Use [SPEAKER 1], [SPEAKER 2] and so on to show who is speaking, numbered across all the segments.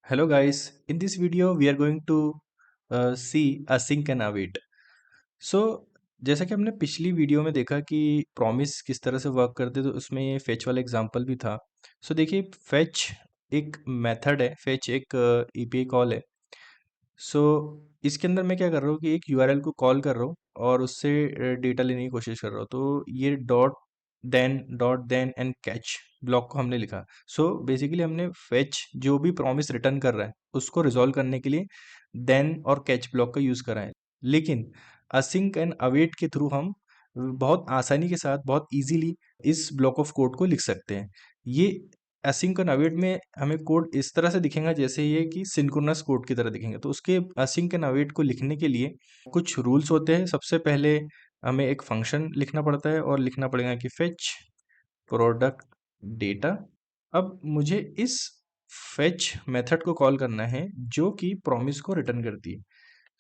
[SPEAKER 1] Hello guys, in this video we are going to see async and await. So जैसा कि हमने पिछली video में देखा कि प्रॉमिस किस तरह से वर्क करते तो उसमें ये फेच वाला एग्जांपल भी था। सो देखिए फेच एक मेथड है, फेच एक एपीआई कॉल है। सो इसके अंदर मैं क्या कर रहा हूँ कि एक यूआरएल को कॉल कर रहा हूँ और उससे डेटा लेने की कोशिश कर रहा हूँ। तो ये dot then and catch block को हमने लिखा। सो बेसिकली हमने फेच जो भी प्रॉमिस रिटर्न कर रहा है उसको रिजॉल्व करने के लिए देन और कैच ब्लॉक का यूज़ करा है। लेकिन असिंक एंड अवेट के थ्रू हम बहुत आसानी के साथ बहुत इजीली इस ब्लॉक ऑफ कोड को लिख सकते हैं। ये एसिंक एंड अवेट में हमें कोड इस तरह से दिखेगा जैसे ये कि सिंक्रोनस कोड की तरह दिखेंगे। तो उसके एसिंक एंड अवेट को लिखने के लिए कुछ रूल्स होते हैं। सबसे पहले हमें एक फंक्शन लिखना पड़ता है और लिखना पड़ेगा कि फेच प्रोडक्ट डेटा। अब मुझे इस फेच मेथड को कॉल करना है जो कि प्रॉमिस को रिटर्न करती है।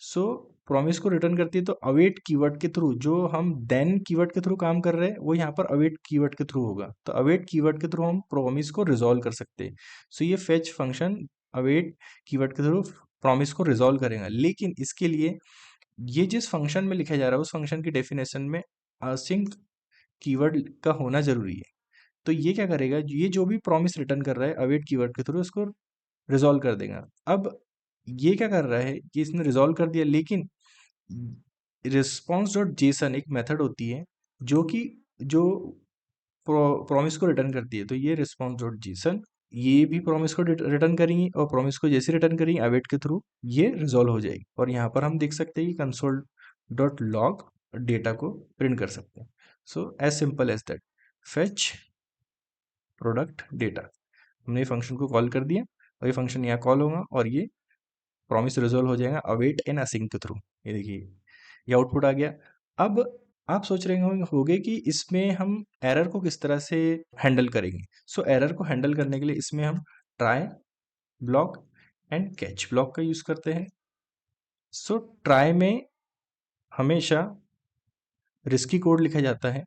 [SPEAKER 1] सो प्रॉमिस को रिटर्न करती है तो अवेट कीवर्ड के थ्रू जो हम देन कीवर्ड के थ्रू काम कर रहे हैं वो यहाँ पर अवेट कीवर्ड के थ्रू होगा। तो अवेट कीवर्ड के थ्रू हम प्रॉमिस को रिजॉल्व कर सकते हैं। सो ये फेच फंक्शन अवेट कीवर्ड के थ्रू प्रॉमिस को रिजॉल्व करेगा। लेकिन इसके लिए ये जिस फंक्शन में लिखा जा रहा है उस फंक्शन की डेफिनेशन में असिंक कीवर्ड का होना जरूरी है। तो ये क्या करेगा, ये जो भी प्रॉमिस रिटर्न कर रहा है अवेट कीवर्ड के थ्रू उसको रिजॉल्व कर देगा। अब ये क्या कर रहा है कि इसने रिजॉल्व कर दिया, लेकिन रिस्पॉन्स डॉट जेसन एक मेथड होती है जो कि जो प्रॉमिस को रिटर्न करती है। तो ये रिस्पॉन्स डॉट जेसन ये भी प्रॉमिस को रिटर्न करेंगी और प्रॉमिस को जैसे रिटर्न करेंगी अवेट के थ्रू ये रिजॉल्व हो जाएगी। और यहाँ पर हम देख सकते हैं कि कंसोल डॉट लॉग डेटा को प्रिंट कर सकते हैं। So as simple as that, fetch product data, हमने ये फंक्शन को कॉल कर दिया और ये फंक्शन यहाँ कॉल होगा और ये प्रॉमिस रिजॉल्व हो जाएगा अवेट एंड असिंक के थ्रू। ये देखिए ये आउटपुट आ गया। अब आप सोच रहे होंगे कि इसमें हम एरर को किस तरह से हैंडल करेंगे। सो एरर को हैंडल करने के लिए इसमें हम try block and catch block का यूज करते हैं। सो ट्राई में हमेशा रिस्की कोड लिखा जाता है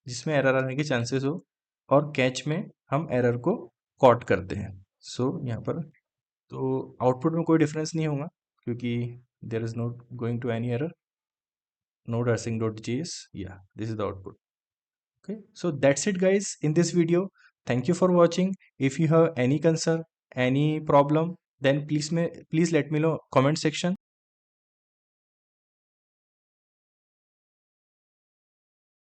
[SPEAKER 1] जिसमें एरर आने के चांसेस हो, और कैच में हम एरर को कॉट करते हैं। सो यहाँ पर तो आउटपुट में कोई डिफरेंस नहीं होगा क्योंकि there is not going to any error. node.async.js, yeah, this is the output. Okay, so that's it guys in this video. Thank you for watching. If you have any concern, any problem, then please let me know comment section.